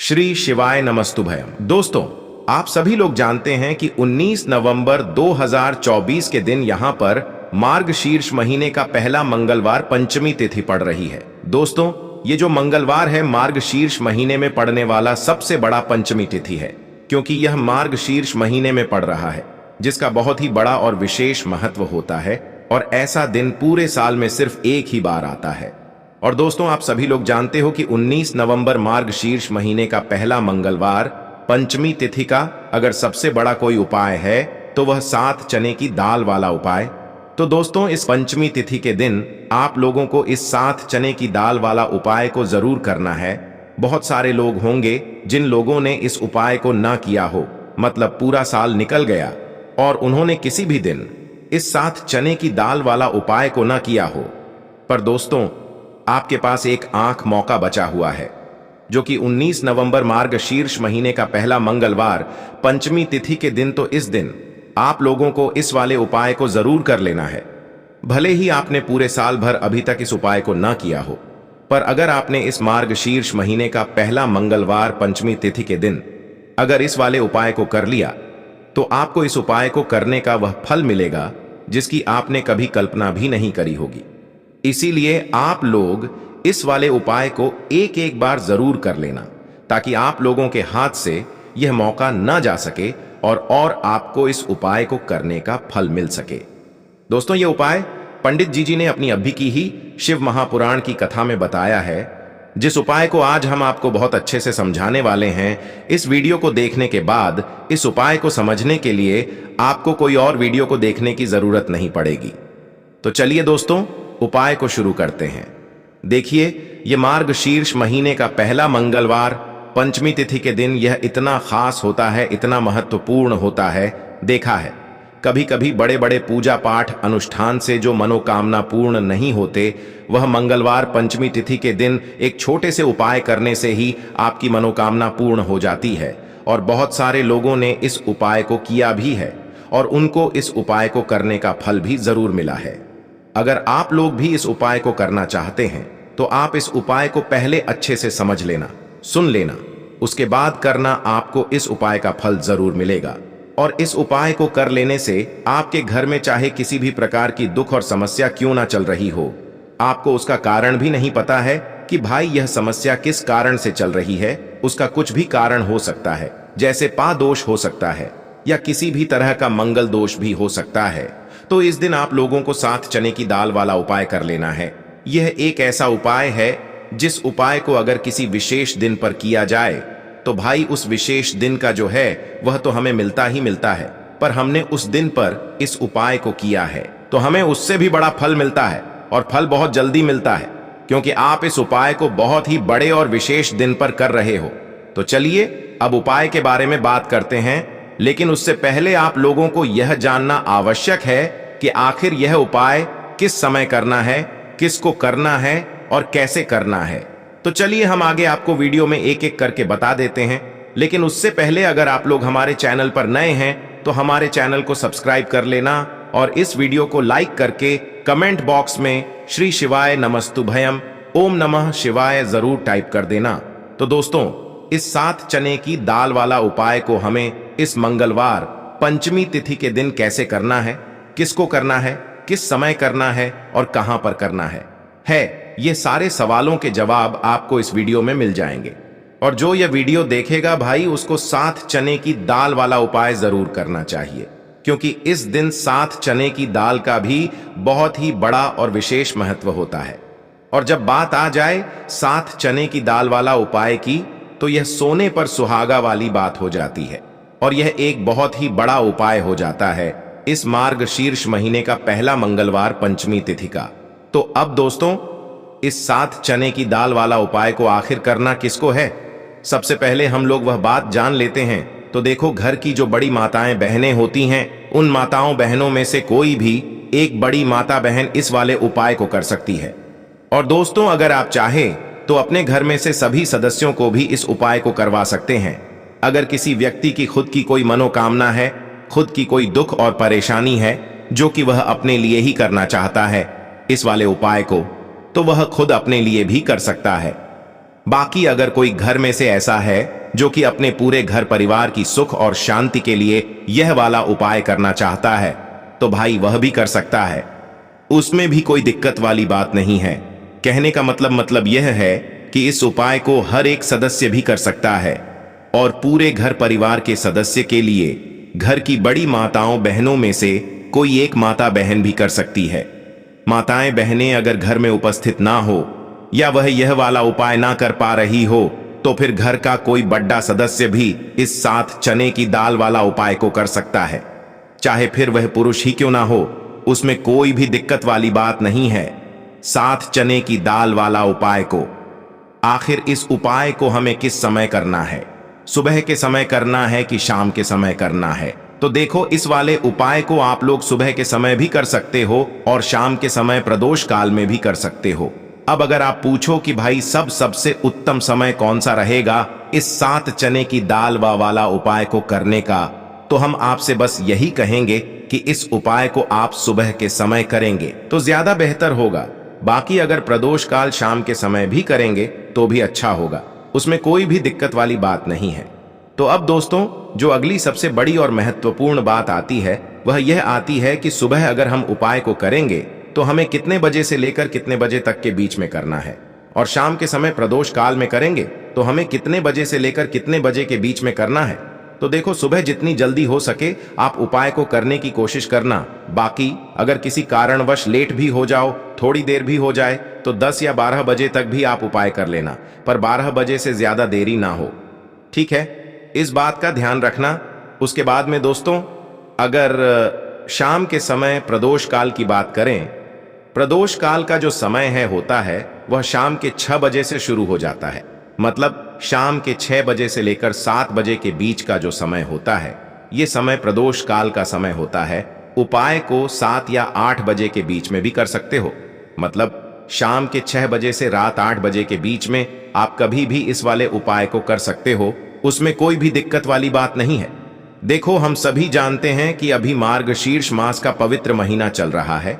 श्री शिवाय नमस्तुभयम। दोस्तों, आप सभी लोग जानते हैं कि 19 नवंबर 2024 के दिन यहां पर मार्गशीर्ष महीने का पहला मंगलवार पंचमी तिथि पड़ रही है। दोस्तों, ये जो मंगलवार है मार्गशीर्ष महीने में पड़ने वाला सबसे बड़ा पंचमी तिथि है, क्योंकि यह मार्गशीर्ष महीने में पड़ रहा है, जिसका बहुत ही बड़ा और विशेष महत्व होता है। और ऐसा दिन पूरे साल में सिर्फ एक ही बार आता है। और दोस्तों, आप सभी लोग जानते हो कि 19 नवंबर मार्गशीर्ष महीने का पहला मंगलवार पंचमी तिथि का अगर सबसे बड़ा कोई उपाय है तो वह 7 चने की दाल वाला उपाय। तो दोस्तों, इस पंचमी तिथि के दिन आप लोगों को इस 7 चने की दाल वाला उपाय को जरूर करना है। बहुत सारे लोग होंगे जिन लोगों ने इस उपाय को ना किया हो, मतलब पूरा साल निकल गया और उन्होंने किसी भी दिन इस 7 चने की दाल वाला उपाय को ना किया हो। पर दोस्तों, आपके पास एक आंख मौका बचा हुआ है, जो कि 19 नवंबर मार्गशीर्ष महीने का पहला मंगलवार पंचमी तिथि के दिन। तो इस दिन आप लोगों को इस वाले उपाय को जरूर कर लेना है। भले ही आपने पूरे साल भर अभी तक इस उपाय को ना किया हो, पर अगर आपने इस मार्गशीर्ष महीने का पहला मंगलवार पंचमी तिथि के दिन अगर इस वाले उपाय को कर लिया, तो आपको इस उपाय को करने का वह फल मिलेगा जिसकी आपने कभी कल्पना भी नहीं करी होगी। इसीलिए आप लोग इस वाले उपाय को एक एक बार जरूर कर लेना, ताकि आप लोगों के हाथ से यह मौका ना जा सके और आपको इस उपाय को करने का फल मिल सके। दोस्तों, यह उपाय पंडित जी ने अपनी अभी की ही शिव महापुराण की कथा में बताया है, जिस उपाय को आज हम आपको बहुत अच्छे से समझाने वाले हैं। इस वीडियो को देखने के बाद इस उपाय को समझने के लिए आपको कोई और वीडियो को देखने की जरूरत नहीं पड़ेगी। तो चलिए दोस्तों, उपाय को शुरू करते हैं। देखिए, यह मार्गशीर्ष महीने का पहला मंगलवार पंचमी तिथि के दिन यह इतना खास होता है, इतना महत्वपूर्ण होता है। देखा है, कभी कभी बड़े बड़े पूजा पाठ अनुष्ठान से जो मनोकामना पूर्ण नहीं होते, वह मंगलवार पंचमी तिथि के दिन एक छोटे से उपाय करने से ही आपकी मनोकामना पूर्ण हो जाती है। और बहुत सारे लोगों ने इस उपाय को किया भी है और उनको इस उपाय को करने का फल भी जरूर मिला है। अगर आप लोग भी इस उपाय को करना चाहते हैं तो आप इस उपाय को पहले अच्छे से समझ लेना, सुन लेना, उसके बाद करना। आपको इस उपाय का फल जरूर मिलेगा। और इस उपाय को कर लेने से आपके घर में चाहे किसी भी प्रकार की दुख और समस्या क्यों ना चल रही हो, आपको उसका कारण भी नहीं पता है कि भाई यह समस्या किस कारण से चल रही है, उसका कुछ भी कारण हो सकता है। जैसे पा दोष हो सकता है या किसी भी तरह का मंगल दोष भी हो सकता है। तो इस दिन आप लोगों को 7 चने की दाल वाला उपाय कर लेना है। यह एक ऐसा उपाय है जिस उपाय को अगर किसी विशेष दिन पर किया जाए तो भाई उस विशेष दिन का जो है वह तो हमें मिलता ही मिलता है, पर हमने उस दिन पर इस उपाय को किया है तो हमें उससे भी बड़ा फल मिलता है, और फल बहुत जल्दी मिलता है, क्योंकि आप इस उपाय को बहुत ही बड़े और विशेष दिन पर कर रहे हो। तो चलिए अब उपाय के बारे में बात करते हैं, लेकिन उससे पहले आप लोगों को यह जानना आवश्यक है कि आखिर यह उपाय किस समय करना है, किसको करना है और कैसे करना है। तो चलिए हम आगे आपको वीडियो में एक एक करके बता देते हैं। लेकिन उससे पहले अगर आप लोग हमारे चैनल पर नए हैं तो हमारे चैनल को सब्सक्राइब कर लेना और इस वीडियो को लाइक करके कमेंट बॉक्स में श्री शिवाय नमस्तुभयम ओम नमः शिवाय जरूर टाइप कर देना। तो दोस्तों, इस 7 चने की दाल वाला उपाय को हमें इस मंगलवार पंचमी तिथि के दिन कैसे करना है, किसको करना है, किस समय करना है और कहां पर करना है ये सारे सवालों के जवाब आपको इस वीडियो में मिल जाएंगे। और जो यह वीडियो देखेगा भाई, उसको 7 चने की दाल वाला उपाय जरूर करना चाहिए, क्योंकि इस दिन 7 चने की दाल का भी बहुत ही बड़ा और विशेष महत्व होता है। और जब बात आ जाए 7 चने की दाल वाला उपाय की, तो यह सोने पर सुहागा वाली बात हो जाती है और यह एक बहुत ही बड़ा उपाय हो जाता है इस मार्गशीर्ष महीने का पहला मंगलवार पंचमी तिथि का। तो अब दोस्तों, इस 7 चने की दाल वाला उपाय को आखिर करना किसको है, सबसे पहले हम लोग वह बात जान लेते हैं। तो देखो, घर की जो बड़ी माताएं बहनें होती हैं, उन माताओं बहनों में से कोई भी एक बड़ी माता बहन इस वाले उपाय को कर सकती है। और दोस्तों, अगर आप चाहें तो अपने घर में से सभी सदस्यों को भी इस उपाय को करवा सकते हैं। अगर किसी व्यक्ति की खुद की कोई मनोकामना है, खुद की कोई दुख और परेशानी है जो कि वह अपने लिए ही करना चाहता है इस वाले उपाय को, तो वह खुद अपने लिए भी कर सकता है। बाकी अगर कोई घर में से ऐसा है जो कि अपने पूरे घर परिवार की सुख और शांति के लिए यह वाला उपाय करना चाहता है, तो भाई वह भी कर सकता है। उसमें भी कोई दिक्कत वाली बात नहीं है। कहने का मतलब यह है कि इस उपाय को हर एक सदस्य भी कर सकता है और पूरे घर परिवार के सदस्य के लिए घर की बड़ी माताओं बहनों में से कोई एक माता बहन भी कर सकती है। माताएं बहनें अगर घर में उपस्थित ना हो या वह यह वाला उपाय ना कर पा रही हो, तो फिर घर का कोई बड़ा सदस्य भी इस 7 चने की दाल वाला उपाय को कर सकता है। चाहे फिर वह पुरुष ही क्यों ना हो, उसमें कोई भी दिक्कत वाली बात नहीं है। 7 चने की दाल वाला उपाय को आखिर इस उपाय को हमें किस समय करना है? सुबह के समय करना है कि शाम के समय करना है? तो देखो, इस वाले उपाय को आप लोग सुबह के समय भी कर सकते हो और शाम के समय प्रदोष काल में भी कर सकते हो। अब अगर आप पूछो कि भाई सबसे उत्तम समय कौन सा रहेगा इस 7 चने की दाल वाला उपाय को करने का, तो हम आपसे बस यही कहेंगे कि इस उपाय को आप सुबह के समय करेंगे तो ज्यादा बेहतर होगा। बाकी अगर प्रदोष काल शाम के समय भी करेंगे तो भी अच्छा होगा, उसमें कोई भी दिक्कत वाली बात नहीं है। तो अब दोस्तों, जो अगली सबसे बड़ी और महत्वपूर्ण बात आती है वह यह आती है कि सुबह अगर हम उपाय को करेंगे तो हमें कितने बजे से लेकर कितने बजे तक के बीच में करना है, और शाम के समय प्रदोष काल में करेंगे तो हमें कितने बजे से लेकर कितने बजे के बीच में करना है। तो देखो, सुबह जितनी जल्दी हो सके आप उपाय को करने की कोशिश करना। बाकी अगर किसी कारणवश लेट भी हो जाओ, थोड़ी देर भी हो जाए, तो 10 या 12 बजे तक भी आप उपाय कर लेना, पर 12 बजे से ज्यादा देरी ना हो। ठीक है, इस बात का ध्यान रखना। उसके बाद में दोस्तों, अगर शाम के समय प्रदोष काल की बात करें, प्रदोष काल का जो समय होता है वह शाम के 6 बजे से शुरू हो जाता है। मतलब शाम के 6 बजे से लेकर 7 बजे के बीच का जो समय होता है, यह समय प्रदोष काल का समय होता है। उपाय को 7 या 8 बजे के बीच में भी कर सकते हो। मतलब शाम के 6 बजे से रात 8 बजे के बीच में आप कभी भी इस वाले उपाय को कर सकते हो, उसमें कोई भी दिक्कत वाली बात नहीं है। देखो, हम सभी जानते हैं कि अभी मार्गशीर्ष मास का पवित्र महीना चल रहा है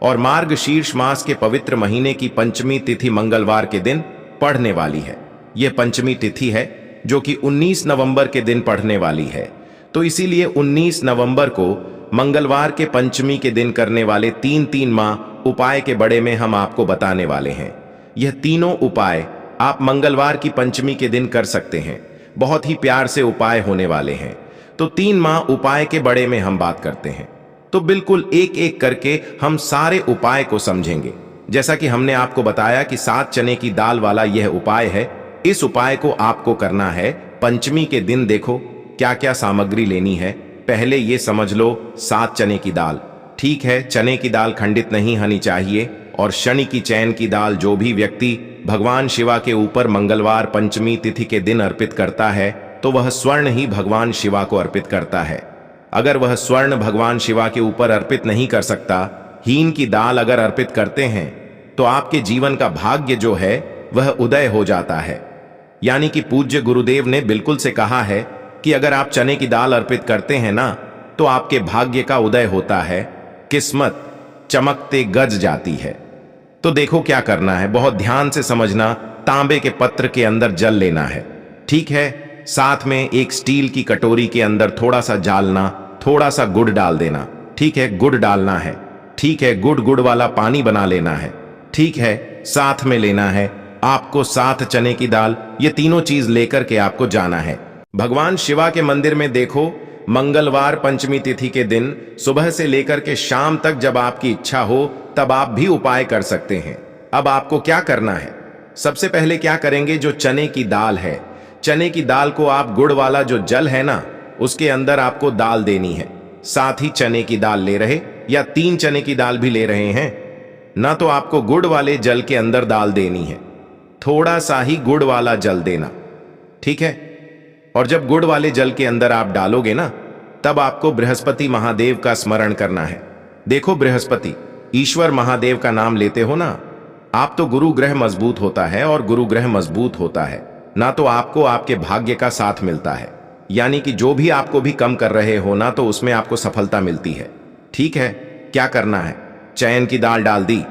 और मार्गशीर्ष मास के पवित्र महीने की पंचमी तिथि मंगलवार के दिन पड़ने वाली है। यह पंचमी तिथि है जो कि 19 नवंबर के दिन पड़ने वाली है। तो इसीलिए 19 नवंबर को मंगलवार के पंचमी के दिन करने वाले 3 माह उपाय के बड़े में हम आपको बताने वाले हैं। यह तीनों उपाय आप मंगलवार की पंचमी के दिन कर सकते हैं। बहुत ही प्यार से उपाय होने वाले हैं। तो 3 माह उपाय के बड़े में हम बात करते हैं, तो बिल्कुल एक एक करके हम सारे उपाय को समझेंगे। जैसा कि हमने आपको बताया कि 7 चने की दाल वाला यह उपाय है। इस उपाय को आपको करना है पंचमी के दिन। देखो क्या क्या सामग्री लेनी है, पहले ये समझ लो। 7 चने की दाल, ठीक है, चने की दाल खंडित नहीं होनी चाहिए, और शनि की चैन की दाल जो भी व्यक्ति भगवान शिवा के ऊपर मंगलवार पंचमी तिथि के दिन अर्पित करता है तो वह स्वर्ण ही भगवान शिवा को अर्पित करता है। अगर वह स्वर्ण भगवान शिवा के ऊपर अर्पित नहीं कर सकता, हीन की दाल अगर अर्पित करते हैं, तो आपके जीवन का भाग्य जो है वह उदय हो जाता है। यानी कि पूज्य गुरुदेव ने बिल्कुल से कहा है कि अगर आप चने की दाल अर्पित करते हैं ना, तो आपके भाग्य का उदय होता है, किस्मत चमकते गज जाती है। तो देखो क्या करना है, बहुत ध्यान से समझना। तांबे के पत्र के अंदर जल लेना है, ठीक है। साथ में एक स्टील की कटोरी के अंदर थोड़ा सा जालना, थोड़ा सा गुड़ डाल देना, ठीक है, गुड़ डालना है, ठीक है। गुड़ वाला पानी बना लेना है, ठीक है। साथ में लेना है आपको 7 चने की दाल। ये तीनों चीज लेकर के आपको जाना है भगवान शिवा के मंदिर में। देखो, मंगलवार पंचमी तिथि के दिन सुबह से लेकर के शाम तक जब आपकी इच्छा हो तब आप भी उपाय कर सकते हैं। अब आपको क्या करना है, सबसे पहले क्या करेंगे, जो चने की दाल है, चने की दाल को आप गुड़ वाला जो जल है ना, उसके अंदर आपको दाल देनी है। साथ ही चने की दाल ले रहे या 3 चने की दाल भी ले रहे हैं ना, तो आपको गुड़ वाले जल के अंदर दाल देनी है। थोड़ा सा ही गुड़ वाला जल देना, ठीक है। और जब गुड़ वाले जल के अंदर आप डालोगे ना, तब आपको बृहस्पति महादेव का स्मरण करना है। देखो, बृहस्पति ईश्वर महादेव का नाम लेते हो ना आप, तो गुरु ग्रह मजबूत होता है, और गुरु ग्रह मजबूत होता है ना तो आपको आपके भाग्य का साथ मिलता है। यानी कि जो भी आपको भी कम कर रहे हो ना, तो उसमें आपको सफलता मिलती है, ठीक है। क्या करना है, चैन की दाल डाल दी।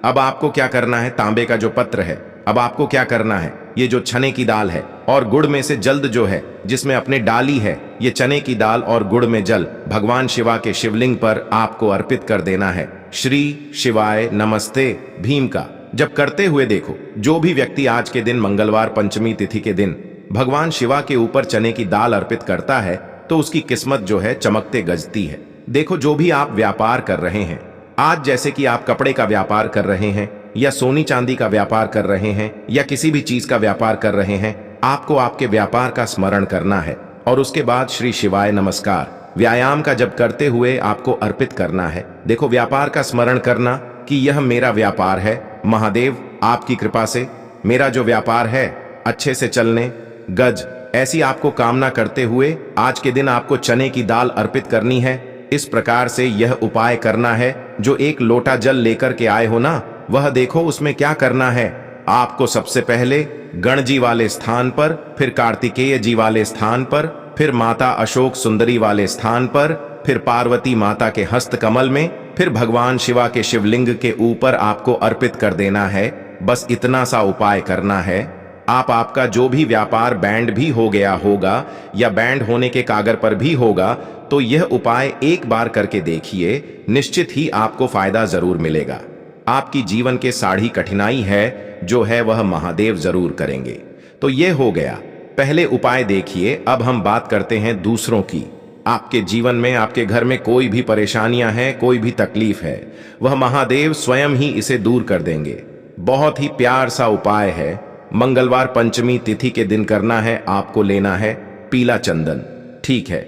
अब आपको क्या करना है, तांबे का जो पत्र है, अब आपको क्या करना है, ये जो चने की दाल है और गुड़ में से जल्द जो है जिसमें अपने डाली है, ये चने की दाल और गुड़ में जल भगवान शिवा के शिवलिंग पर आपको अर्पित कर देना है। श्री शिवाय नमस्ते भीम का जब करते हुए देखो, जो भी व्यक्ति आज के दिन मंगलवार पंचमी तिथि के दिन भगवान शिवा के ऊपर चने की दाल अर्पित करता है तो उसकी किस्मत जो है चमकते गजती है। देखो, जो भी आप व्यापार कर रहे हैं आज, जैसे कि आप कपड़े का व्यापार कर रहे हैं या सोनी चांदी का व्यापार कर रहे हैं या किसी भी चीज का व्यापार कर रहे हैं, आपको आपके व्यापार का स्मरण करना है और उसके बाद श्री शिवाय नमस्कार व्यायाम का जब करते हुए आपको अर्पित करना है। देखो, व्यापार का स्मरण करना कि यह मेरा व्यापार है, महादेव आपकी कृपा से मेरा जो व्यापार है अच्छे से चलने गज, ऐसी आपको कामना करते हुए आज के दिन आपको चने की दाल अर्पित करनी है। इस प्रकार से यह उपाय करना है। जो एक लोटा जल लेकर के आए हो ना, वह देखो उसमें क्या करना है। आपको सबसे पहले गणजी वाले स्थान पर, फिर कार्तिकेय जी वाले स्थान पर, फिर माता अशोक सुंदरी वाले स्थान पर, फिर पार्वती माता के हस्त कमल में, फिर भगवान शिवा के शिवलिंग के ऊपर आपको अर्पित कर देना है। बस इतना सा उपाय करना है। आपका जो भी व्यापार बैंड भी हो गया होगा या बैंड होने के कागर पर भी होगा, तो यह उपाय एक बार करके देखिए, निश्चित ही आपको फायदा जरूर मिलेगा। आपकी जीवन के साढ़ी कठिनाई है जो है वह महादेव जरूर करेंगे। तो यह हो गया पहले उपाय। देखिए, अब हम बात करते हैं दूसरों की। आपके जीवन में, आपके घर में कोई भी परेशानियां हैं, कोई भी तकलीफ है, वह महादेव स्वयं ही इसे दूर कर देंगे। बहुत ही प्यार सा उपाय है। मंगलवार पंचमी तिथि के दिन करना है। आपको लेना है पीला चंदन, ठीक है।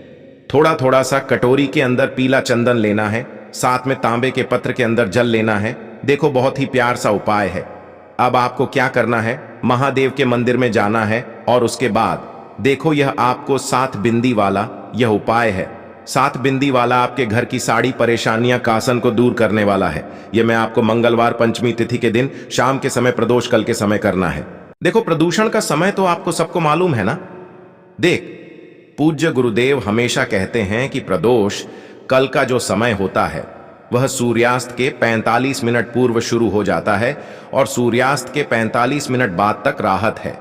थोड़ा थोड़ा सा कटोरी के अंदर पीला चंदन लेना है, साथ में तांबे के पत्र के अंदर जल लेना है। देखो, बहुत ही प्यार सा उपाय है। अब आपको क्या करना है, महादेव के मंदिर में जाना है और उसके बाद देखो, यह आपको 7 बिंदी वाला यह उपाय है। 7 बिंदी वाला आपके घर की सारी परेशानियां कासन को दूर करने वाला है। यह मैं आपको मंगलवार पंचमी तिथि के दिन शाम के समय, प्रदोष काल के समय करना है। देखो, प्रदूषण का समय तो आपको सबको मालूम है ना। देख, पूज्य गुरुदेव हमेशा कहते हैं कि प्रदोष कल का जो समय होता है वह सूर्यास्त के 45 मिनट पूर्व शुरू हो जाता है और सूर्यास्त के 45 मिनट बाद तक राहत है।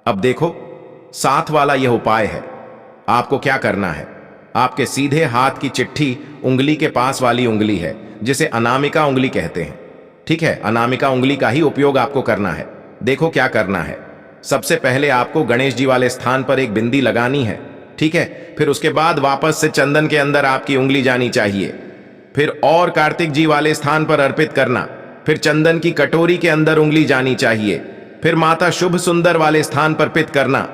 अब देखो, 7 वाला यह उपाय है। आपको क्या करना है, आपके सीधे हाथ की चिट्ठी उंगली के पास वाली उंगली है जिसे अनामिका उंगली कहते हैं, ठीक है। अनामिका उंगली का ही उपयोग आपको करना है। देखो क्या करना है, सबसे पहले आपको गणेश जी वाले स्थान पर एक बिंदी लगानी है, ठीक है। फिर उसके बाद वापस से चंदन के अंदर आपकी उंगली जानी चाहिए। फिर और कार्तिक जी वाले स्थान पर अर्पित करना। फिर चंदन की कटोरी के अंदर उंगली जानी चाहिए। फिर माता शुभ सुंदर वाले स्थान पर अर्पित करना।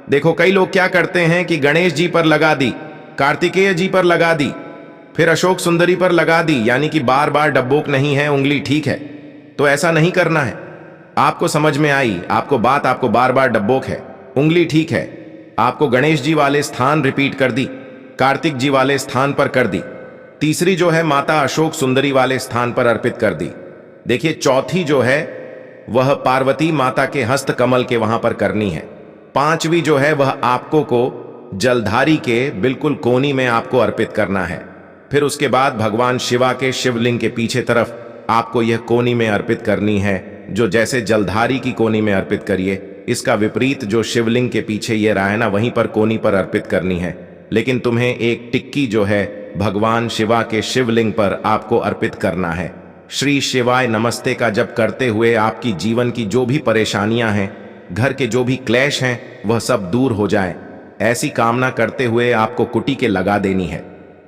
देखो, कई लोग क्या करते हैं कि गणेश जी पर लगा दी, कार्तिकेय जी पर लगा दी, फिर अशोक सुंदरी पर लगा दी, यानी कि बार बार डब्बोक नहीं है उंगली, ठीक है। तो ऐसा नहीं करना है। आपको समझ में आई आपको बात, आपको बार बार डब्बोक है, उंगली ठीक है। आपको गणेश जी वाले स्थान रिपीट कर दी, कार्तिक जी वाले स्थान पर कर दी, तीसरी जो है माता अशोक सुंदरी वाले स्थान पर अर्पित कर दी। देखिए, चौथी जो है वह पार्वती माता के हस्त कमल के वहां पर करनी है। 5वीं जो है वह आपको को जलधारी के बिल्कुल कोनी में आपको अर्पित करना है। फिर उसके बाद भगवान शिवा के शिवलिंग के पीछे तरफ आपको यह कोनी में अर्पित करनी है। जो जैसे जलधारी की कोनी में अर्पित करिए, इसका विपरीत जो शिवलिंग के पीछे ये रहा है ना, वहीं पर कोनी पर अर्पित करनी है। लेकिन तुम्हें एक टिक्की जो है भगवान शिवा के शिवलिंग पर आपको अर्पित करना है। श्री शिवाय नमस्ते का जप करते हुए आपकी जीवन की जो भी परेशानियां हैं, घर के जो भी क्लेश हैं, वह सब दूर हो जाए, ऐसी कामना करते हुए आपको कुटी के लगा देनी है।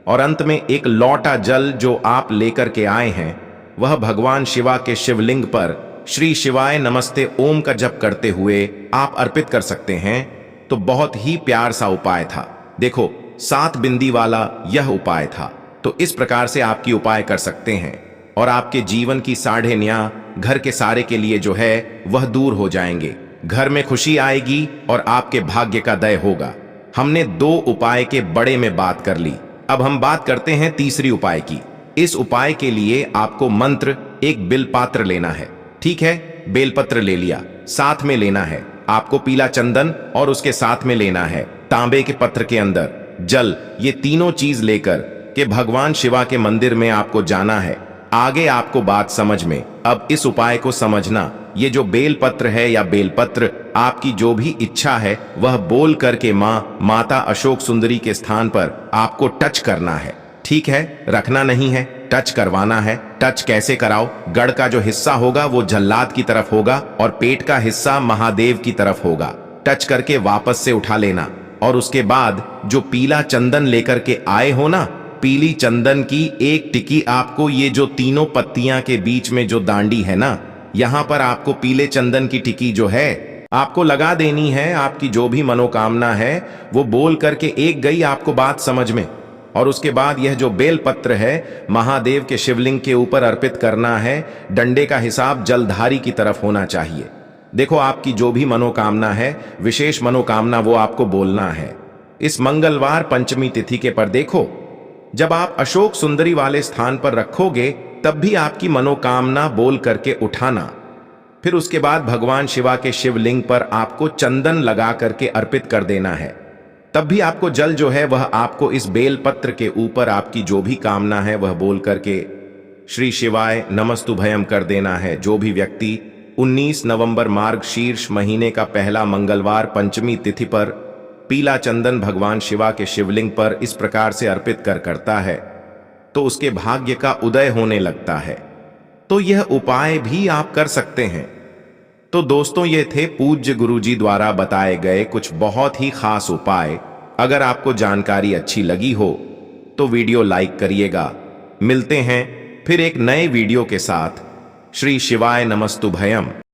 और अंत में एक लौटा जल जो आप लेकर के आए हैं, वह भगवान शिवा के शिवलिंग पर श्री शिवाय नमस्ते ओम का जप करते हुए आप अर्पित कर सकते हैं। तो बहुत ही प्यार सा उपाय था। देखो, 7 बिंदी वाला यह उपाय था। तो इस प्रकार से आपकी उपाय कर सकते हैं और आपके जीवन की साढ़े न्या घर के सारे के लिए जो है वह दूर हो जाएंगे। घर में खुशी आएगी और आपके भाग्य का दय होगा। हमने 2 उपाय के बड़े में बात कर ली। अब हम बात करते हैं तीसरी उपाय की। इस उपाय के लिए आपको मंत्र एक बिलपात्र लेना है, ठीक है। बेलपत्र ले लिया, साथ में लेना है आपको पीला चंदन और उसके साथ में लेना है तांबे के पत्र के अंदर जल। ये तीनों चीज लेकर के भगवान शिवा के मंदिर में आपको जाना है। आगे आपको बात समझ में। अब इस उपाय को समझना, ये जो बेलपत्र है या बेलपत्र आपकी जो भी इच्छा है वह बोल करके माता अशोक सुंदरी के स्थान पर आपको टच करना है। ठीक है, रखना नहीं है, टच करवाना है। टच कैसे कराओ? गढ़ का जो हिस्सा होगा वो जल्लाद की तरफ होगा और पेट का हिस्सा महादेव की तरफ होगा। टच करके वापस से उठा लेना और उसके बाद जो पीला चंदन लेकर के आए हो ना, पीली चंदन की एक टिकी आपको ये जो तीनों पत्तियां के बीच में जो दांडी है ना, यहां पर आपको पीले चंदन की टिकी जो है आपको लगा देनी है। आपकी जो भी मनोकामना है वो बोल करके एक गई आपको बात समझ में। और उसके बाद यह जो बेल पत्र है महादेव के शिवलिंग के ऊपर अर्पित करना है। डंडे का हिसाब जलधारी की तरफ होना चाहिए। देखो, आपकी जो भी मनोकामना है, विशेष मनोकामना, वो आपको बोलना है। इस मंगलवार पंचमी तिथि के पर देखो, जब आप अशोक सुंदरी वाले स्थान पर रखोगे तब भी आपकी मनोकामना बोल करके उठाना। फिर उसके बाद भगवान शिवा के शिवलिंग पर आपको चंदन लगा करके अर्पित कर देना है। तब भी आपको जल जो है वह आपको इस बेल पत्र के ऊपर आपकी जो भी कामना है वह बोल करके श्री शिवाय नमस्तुभयम कर देना है। जो भी व्यक्ति 19 नवंबर मार्गशीर्ष महीने का पहला मंगलवार पंचमी तिथि पर पीला चंदन भगवान शिवा के शिवलिंग पर इस प्रकार से अर्पित करता है तो उसके भाग्य का उदय होने लगता है। तो यह उपाय भी आप कर सकते हैं। तो दोस्तों, ये थे पूज्य गुरुजी द्वारा बताए गए कुछ बहुत ही खास उपाय। अगर आपको जानकारी अच्छी लगी हो तो वीडियो लाइक करिएगा। मिलते हैं फिर एक नए वीडियो के साथ। श्री शिवाय नमस्तुभयम।